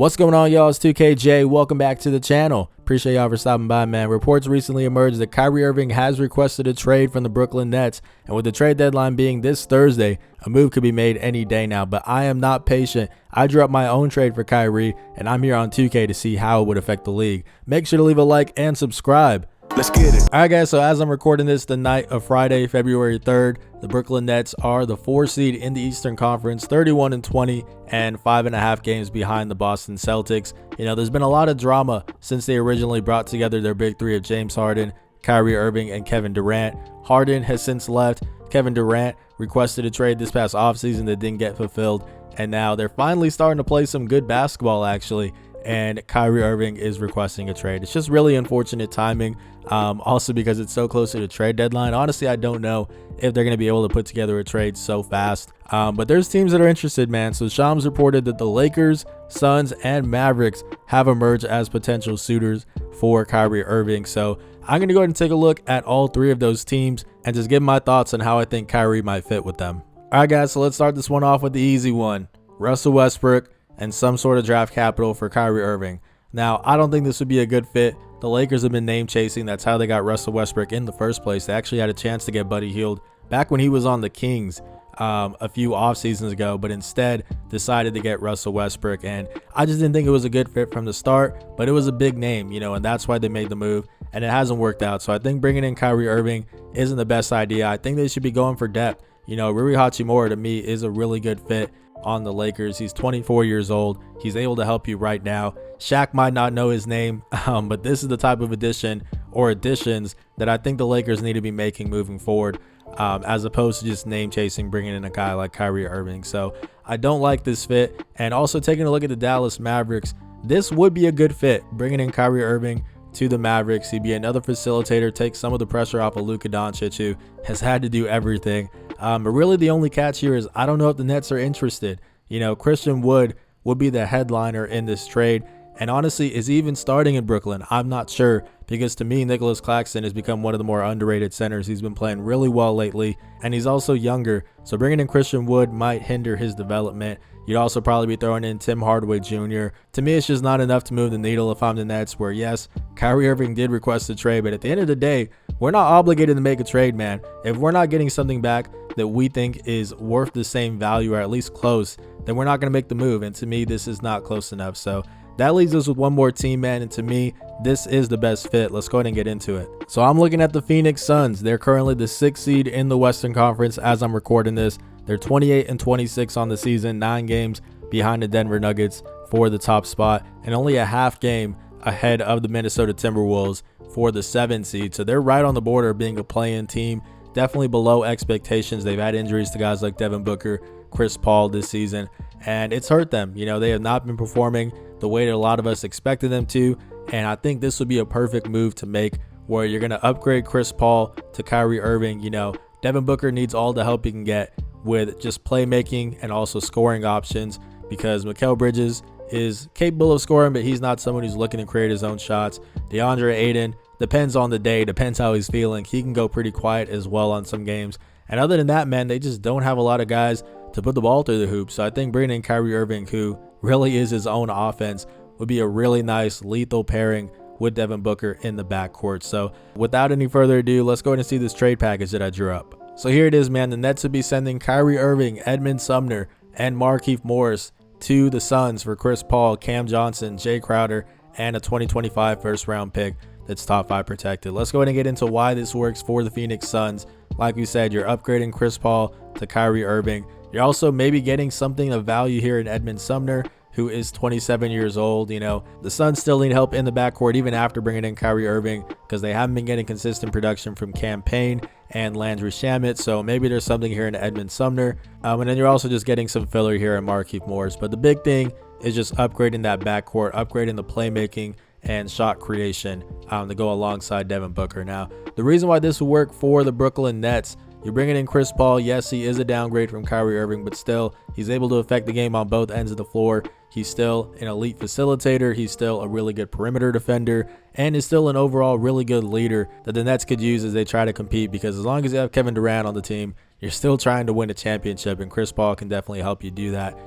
What's going on, y'all? It's 2KJ. Welcome back to the channel. Appreciate y'all for stopping by, man. Reports recently emerged that Kyrie Irving has requested a trade from the Brooklyn Nets, and with the trade deadline being this Thursday, a move could be made any day now, but I am not patient. I drew up my own trade for Kyrie, and I'm here on 2K to see how it would affect the league. Make sure to leave a like and subscribe. Let's get it. All right, guys, so as I'm recording this the night of Friday, February 3rd, the Brooklyn Nets are the 4 seed in the Eastern Conference, 31-20, and 5.5 games behind the Boston Celtics. You know, there's been a lot of drama since they originally brought together their big three of James Harden, Kyrie Irving, and Kevin Durant. Harden has since left. Kevin Durant requested a trade this past offseason that didn't get fulfilled, and now they're finally starting to play some good basketball, actually. And Kyrie Irving is requesting a trade. It's just really unfortunate timing, also because it's so close to the trade deadline. Honestly, I don't know if they're going to be able to put together a trade so fast, but there's teams that are interested, man. So Shams reported that the Lakers, Suns, and Mavericks have emerged as potential suitors for Kyrie Irving. So I'm going to go ahead and take a look at all three of those teams and just give my thoughts on how I think Kyrie might fit with them. All right, guys, so let's start this one off with the easy one. Russell Westbrook and some sort of draft capital for Kyrie Irving. Now, I don't think this would be a good fit. The Lakers have been name chasing. That's how they got Russell Westbrook in the first place. They actually had a chance to get Buddy Hield back when he was on the Kings a few off seasons ago, but instead decided to get Russell Westbrook. And I just didn't think it was a good fit from the start, but it was a big name, you know, and that's why they made the move, and it hasn't worked out. So I think bringing in Kyrie Irving isn't the best idea. I think they should be going for depth. You know, Rui Hachimura to me is a really good fit on the Lakers. He's 24 years old. He's able to help you right now. Shaq might not know his name, but this is the type of addition or additions that I think the Lakers need to be making moving forward, as opposed to just name chasing, bringing in a guy like Kyrie Irving. So I don't like this fit. And also taking a look at the Dallas Mavericks, this would be a good fit, bringing in Kyrie Irving to the Mavericks. He'd be another facilitator, take some of the pressure off of Luka Doncic, who has had to do everything. But really the only catch here is I don't know if the Nets are interested. You know, Christian Wood would be the headliner in this trade. And honestly, is he even starting in Brooklyn? I'm not sure, because to me, Nicholas Claxton has become one of the more underrated centers. He's been playing really well lately, and he's also younger. So bringing in Christian Wood might hinder his development. You'd also probably be throwing in Tim Hardaway Jr. To me, it's just not enough to move the needle if I'm the Nets, where yes, Kyrie Irving did request a trade, but at the end of the day, we're not obligated to make a trade, man. If we're not getting something back that we think is worth the same value, or at least close, then we're not going to make the move. And to me, this is not close enough. So that leaves us with one more team, man. And to me, this is the best fit. Let's go ahead and get into it. So I'm looking at the Phoenix Suns. They're currently the 6th seed in the Western Conference as I'm recording this. They're 28-26 on the season, 9 games behind the Denver Nuggets for the top spot, and only a half game ahead of the Minnesota Timberwolves for the 7th seed. So they're right on the border of being a play-in team. Definitely below expectations. They've had injuries to guys like Devin Booker, Chris Paul this season, and it's hurt them. You know, they have not been performing the way that a lot of us expected them to, and I think this would be a perfect move to make, where you're going to upgrade Chris Paul to Kyrie Irving. You know, Devin Booker needs all the help he can get with just playmaking and also scoring options, because Mikal Bridges is capable of scoring, but he's not someone who's looking to create his own shots. DeAndre Ayton, depends on the day, depends how he's feeling. He can go pretty quiet as well on some games. And other than that, man, they just don't have a lot of guys to put the ball through the hoop. So I think bringing in Kyrie Irving, who really is his own offense, would be a really nice lethal pairing with Devin Booker in the backcourt. So without any further ado, let's go ahead and see this trade package that I drew up. So here it is, man. The Nets would be sending Kyrie Irving, Edmund Sumner, and Markieff Morris to the Suns for Chris Paul, Cam Johnson, Jay Crowder, and a 2025 first-round pick that's top 5 protected. Let's go ahead and get into why this works for the Phoenix Suns. Like we said, you're upgrading Chris Paul to Kyrie Irving. You're also maybe getting something of value here in Edmund Sumner, who is 27 years old. You know, the Suns still need help in the backcourt even after bringing in Kyrie Irving, because they haven't been getting consistent production from Cam Payne and Landry Shamet. So maybe there's something here in Edmund Sumner. And then you're also just getting some filler here in Markieff Morris. But the big thing is just upgrading that backcourt, upgrading the playmaking and shot creation to go alongside Devin Booker. Now, the reason why this will work for the Brooklyn Nets, you're bringing in Chris Paul. Yes, he is a downgrade from Kyrie Irving, but still, he's able to affect the game on both ends of the floor. He's still an elite facilitator. He's still a really good perimeter defender, and is still an overall really good leader that the Nets could use as they try to compete, because as long as you have Kevin Durant on the team, you're still trying to win a championship, and Chris Paul can definitely help you do that.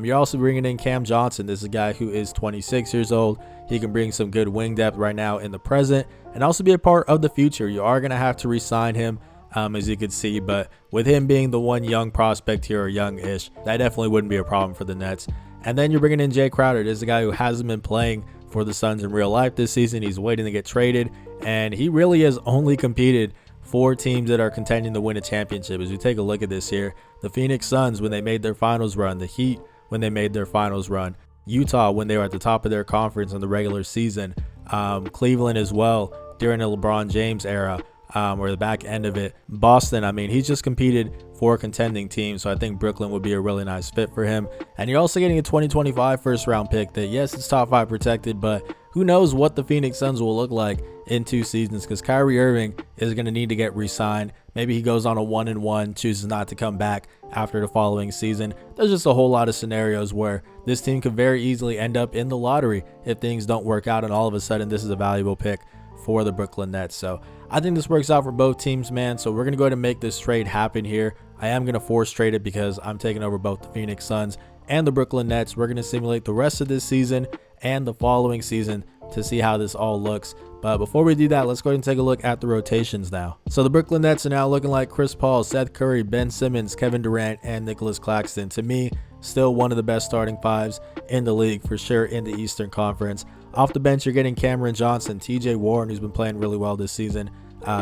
You're also bringing in Cam Johnson. This is a guy who is 26 years old. He can bring some good wing depth right now in the present and also be a part of the future. You are going to have to re-sign him, as you can see, but with him being the one young prospect here, or young-ish, that definitely wouldn't be a problem for the Nets. And then you're bringing in Jay Crowder. This is a guy who hasn't been playing for the Suns in real life this season. He's waiting to get traded, and he really has only competed for teams that are contending to win a championship. As we take a look at this here, the Phoenix Suns when they made their finals run, the Heat when they made their finals run, Utah when they were at the top of their conference in the regular season, Cleveland as well during the LeBron James era, or the back end of it. Boston, I mean, he's just competed for a contending team, so I think Brooklyn would be a really nice fit for him. And you're also getting a 2025 first round pick that, yes, it's top 5 protected, but who knows what the Phoenix Suns will look like in 2 seasons, because Kyrie Irving is going to need to get re-signed. Maybe he goes on a 1-1, chooses not to come back after the following season. There's just a whole lot of scenarios where this team could very easily end up in the lottery if things don't work out, and all of a sudden this is a valuable pick for the Brooklyn Nets. So I think this works out for both teams, man. So we're going to go ahead and make this trade happen here. I am going to force trade it because I'm taking over both the Phoenix Suns and the Brooklyn Nets. We're going to simulate the rest of this season and the following season to see how this all looks. But before we do that, let's go ahead and take a look at the rotations now. So the Brooklyn Nets are now looking like Chris Paul, Seth Curry, Ben Simmons, Kevin Durant, and Nicholas Claxton. To me, still one of the best starting fives in the league for sure in the Eastern Conference. Off the bench, you're getting Cameron Johnson, TJ Warren, who's been playing really well this season,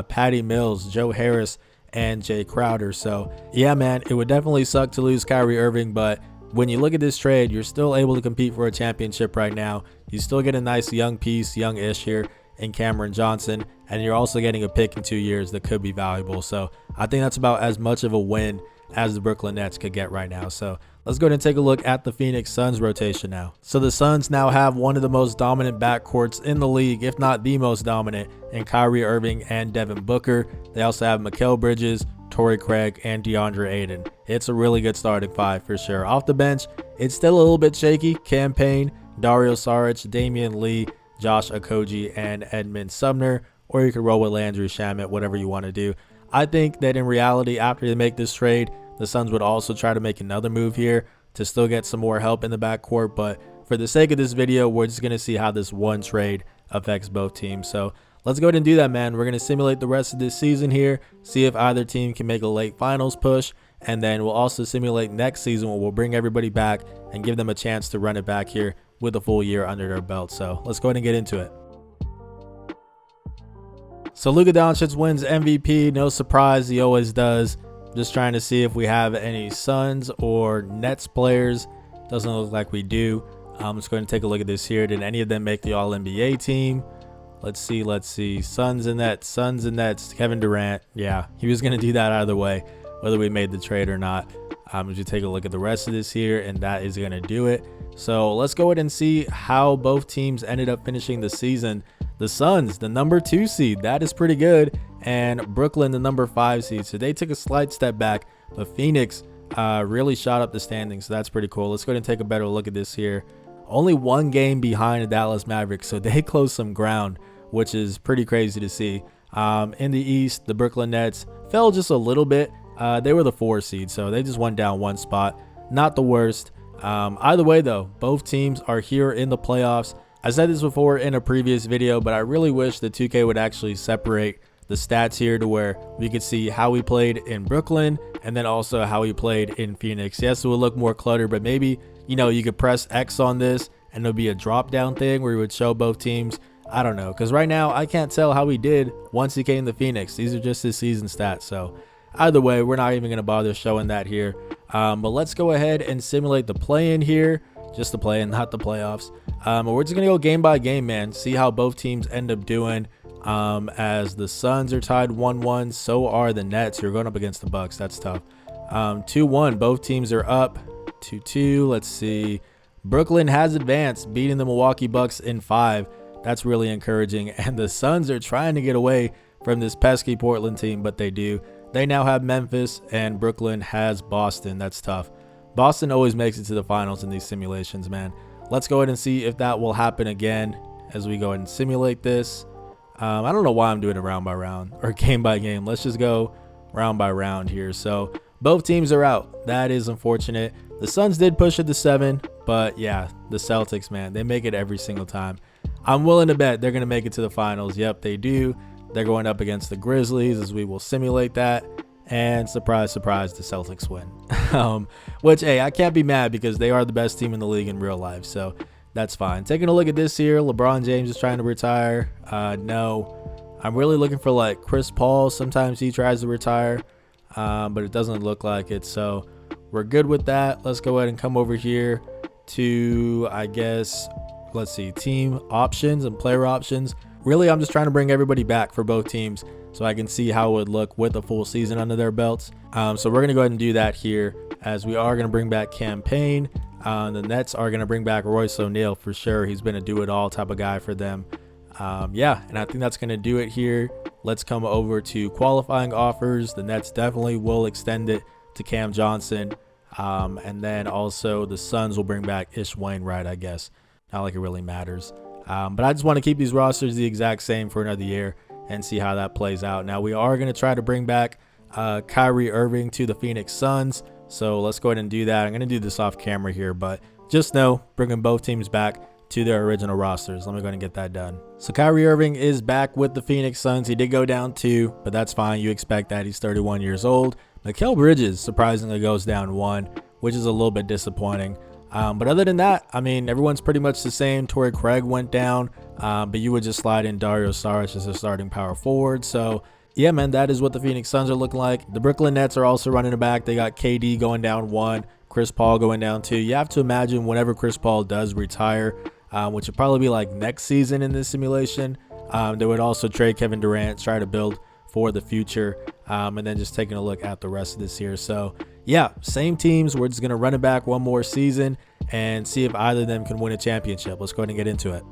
Patty Mills, Joe Harris, and Jay Crowder. So yeah, man, it would definitely suck to lose Kyrie Irving, but when you look at this trade, you're still able to compete for a championship right now. You still get a nice young piece, young-ish here in Cameron Johnson, and you're also getting a pick in 2 years that could be valuable. So I think that's about as much of a win as the Brooklyn Nets could get right now. So let's go ahead and take a look at the Phoenix Suns rotation now. So the Suns now have one of the most dominant backcourts in the league, if not the most dominant, in Kyrie Irving and Devin Booker. They also have Mikal Bridges, Torrey Craig, and DeAndre Ayton. It's a really good starting five for sure. Off the bench, it's still a little bit shaky. Cam Payne, Dario Saric, Damian Lee, Josh Okogie, and Edmund Sumner, or you could roll with Landry Shamet, whatever you want to do. I think that in reality, after they make this trade, the Suns would also try to make another move here to still get some more help in the backcourt. But for the sake of this video, we're just going to see how this one trade affects both teams. So let's go ahead and do that, man. We're going to simulate the rest of this season here, see if either team can make a late finals push. And then we'll also simulate next season where we'll bring everybody back and give them a chance to run it back here with a full year under their belt. So let's go ahead and get into it. So Luka Doncic wins MVP. No surprise, he always does. Just trying to see if we have any Suns or Nets players. Doesn't look like we do. Let's go ahead and take a look at this here. Did any of them make the All-NBA team? Let's see. Suns and Nets. Kevin Durant. Yeah, he was going to do that either way, whether we made the trade or not. As you take a look at the rest of this here, and that is going to do it. So let's go ahead and see how both teams ended up finishing the season. The Suns, the number 2 seed, that is pretty good, and Brooklyn, the number 5 seed. So they took a slight step back, but Phoenix really shot up the standings, so that's pretty cool. Let's go ahead and take a better look at this here. Only 1 game behind the Dallas Mavericks, so they closed some ground, which is pretty crazy to see. In the East, the Brooklyn Nets fell just a little bit. They were the 4 seed, so they just went down 1 spot. Not the worst. Either way, though, both teams are here in the playoffs. I said this before in a previous video, but I really wish that 2K would actually separate the stats here to where we could see how we played in Brooklyn and then also how we played in Phoenix. Yes, it would look more cluttered, but maybe, you know, you could press X on this and it'll be a drop down thing where you would show both teams. I don't know, because right now I can't tell how we did once he came to Phoenix. These are just his season stats. So either way, we're not even going to bother showing that here. But let's go ahead and simulate the play-in here. Just the play-in, not the playoffs. We're just going to go game by game, man. See how both teams end up doing. As the Suns are tied 1-1, so are the Nets. You're going up against the Bucks. That's tough. 2-1, both teams are up. 2-2, let's see. Brooklyn has advanced, beating the Milwaukee Bucks in 5. That's really encouraging. And the Suns are trying to get away from this pesky Portland team, but they do. They now have Memphis, and Brooklyn has Boston. That's tough. Boston always makes it to the finals in these simulations, man. Let's go ahead and see if that will happen again as we go ahead and simulate this. I don't know why I'm doing it round by round or game by game. Let's just go round by round here. So both teams are out. That is unfortunate. The Suns did push it to 7, but yeah, the Celtics, man, they make it every single time. I'm willing to bet they're going to make it to the finals. Yep, they do. They're going up against the Grizzlies, as we will simulate that. And surprise, surprise, the Celtics win. Which, hey, I can't be mad because they are the best team in the league in real life. So that's fine. Taking a look at this here, LeBron James is trying to retire. No. I'm really looking for like Chris Paul. Sometimes he tries to retire, but it doesn't look like it. So we're good with that. Let's go ahead and come over here to, I guess, let's see, team options and player options. Really, I'm just trying to bring everybody back for both teams so I can see how it would look with a full season under their belts. So we're going to go ahead and do that here, as we are going to bring back Campaign. The Nets are going to bring back Royce O'Neal for sure. He's been a do-it-all type of guy for them. Yeah, and I think that's going to do it here. Let's come over to qualifying offers. The Nets definitely will extend it to Cam Johnson. And then also the Suns will bring back Ish Wainwright, I guess. Not like it really matters. But I just want to keep these rosters the exact same for another year and see how that plays out. Now, we are going to try to bring back Kyrie Irving to the Phoenix Suns. So let's go ahead and do that. I'm going to do this off camera here, but just know, bringing both teams back to their original rosters. Let me go ahead and get that done. So Kyrie Irving is back with the Phoenix Suns. He did go down 2, but that's fine. You expect that. He's 31 years old. Mikal Bridges surprisingly goes down 1, which is a little bit disappointing. But other than that, I mean, everyone's pretty much the same. Torrey Craig went down, but you would just slide in Dario Saric as a starting power forward. So yeah, man, that is what the Phoenix Suns are looking like. The Brooklyn Nets are also running it back. They got KD going down 1, Chris Paul going down 2. You have to imagine whenever Chris Paul does retire, which would probably be like next season in this simulation, they would also trade Kevin Durant, try to build for the future, and then just taking a look at the rest of this year. So yeah, same teams. We're just going to run it back one more season and see if either of them can win a championship. Let's go ahead and get into it.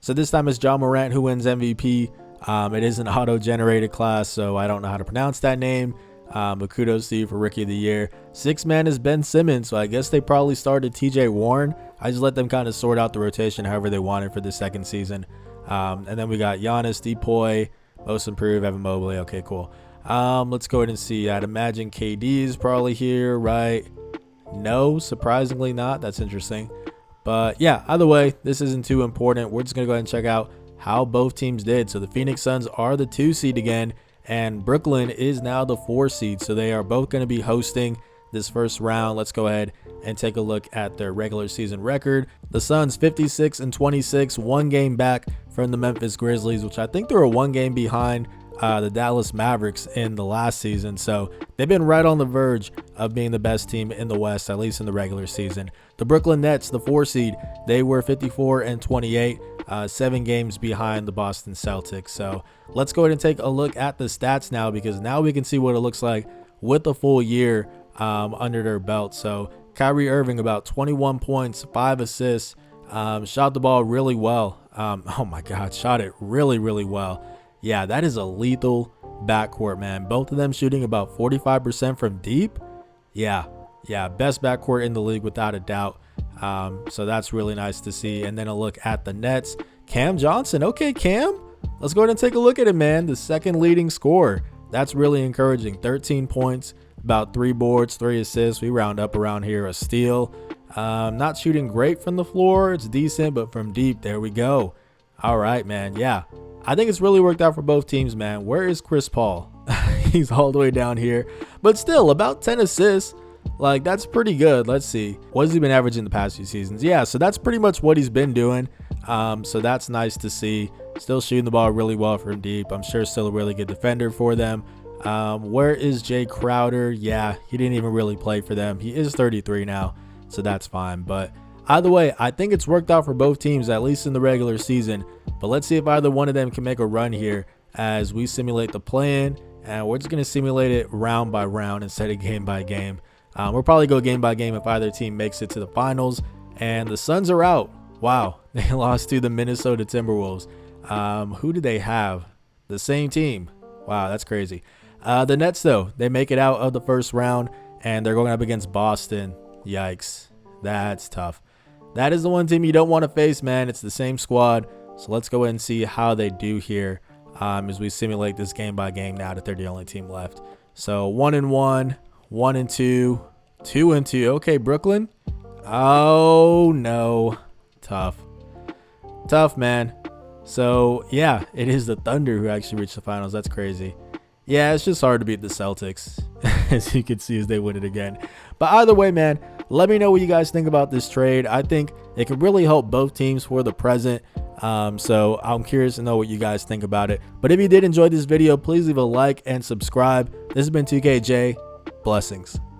So this time it's Ja Morant who wins MVP. It is an auto-generated class, so I don't know how to pronounce that name. But kudos to you for Rookie of the Year. 6th man is Ben Simmons, so I guess they probably started TJ Warren. I just let them kind of sort out the rotation however they wanted for the second season. And then we got Giannis, Depoy, Most Improved, Evan Mobley. Okay, cool. Let's go ahead and see. I'd imagine KD is probably here, right? No, surprisingly not. That's interesting. But yeah, either way, this isn't too important. We're just going to go ahead and check out how both teams did. So the Phoenix Suns are the 2 seed again, and Brooklyn is now the 4 seed. So they are both going to be hosting this first round. Let's go ahead and take a look at their regular season record. The Suns 56-26, 1 game back from the Memphis Grizzlies, which I think they were 1 game behind the Dallas Mavericks in the last season. So they've been right on the verge of being the best team in the West, at least in the regular season. The Brooklyn Nets, the 4 seed, they were 54-28, 7 games behind the Boston Celtics. So let's go ahead and take a look at the stats now, because now we can see what it looks like with a full year under their belt. So Kyrie Irving, about 21 points, 5 assists, shot the ball really well. Oh my God, shot it really, really well. Yeah, that is a lethal backcourt, man. Both of them shooting about 45% from deep. Yeah, best backcourt in the league without a doubt. So that's really nice to see. And then a look at the Nets. Cam Johnson. Okay, Cam, let's go ahead and take a look at it, man. The second leading scorer. That's really encouraging. 13 points, about 3 boards, 3 assists. We round up around here a steal. Not shooting great from the floor. It's decent, but from deep, there we go. All right, man. Yeah, I think it's really worked out for both teams, man. Where is Chris Paul? He's all the way down here, but still about 10 assists. Like, that's pretty good. Let's see. What has he been averaging the past few seasons? Yeah, so that's pretty much what he's been doing. So that's nice to see. Still shooting the ball really well from deep. I'm sure still a really good defender for them. Where is Jay Crowder? Yeah, he didn't even really play for them. He is 33 now, so that's fine. But either way, I think it's worked out for both teams, at least in the regular season. But let's see if either one of them can make a run here as we simulate the play-in. And we're just going to simulate it round by round instead of game by game. We'll probably go game by game if either team makes it to the finals. And the Suns are out. Wow, they lost to the Minnesota Timberwolves. Who do they have? The same team. Wow, that's crazy. The Nets, though, they make it out of the first round, and they're going up against Boston. Yikes, that's tough. That is the one team you don't want to face, man. It's the same squad. So let's go ahead and see how they do here as we simulate this game by game now that they're the only team left. So 1-1, 1-2, 2-2. Okay, Brooklyn. Oh, no. Tough. Tough, man. So, yeah, it is the Thunder who actually reached the finals. That's crazy. Yeah, it's just hard to beat the Celtics, as you can see as they win it again. But either way, man, let me know what you guys think about this trade. I think it could really help both teams for the present. So I'm curious to know what you guys think about it. But if you did enjoy this video, please leave a like and subscribe. This has been 2KJ. Blessings.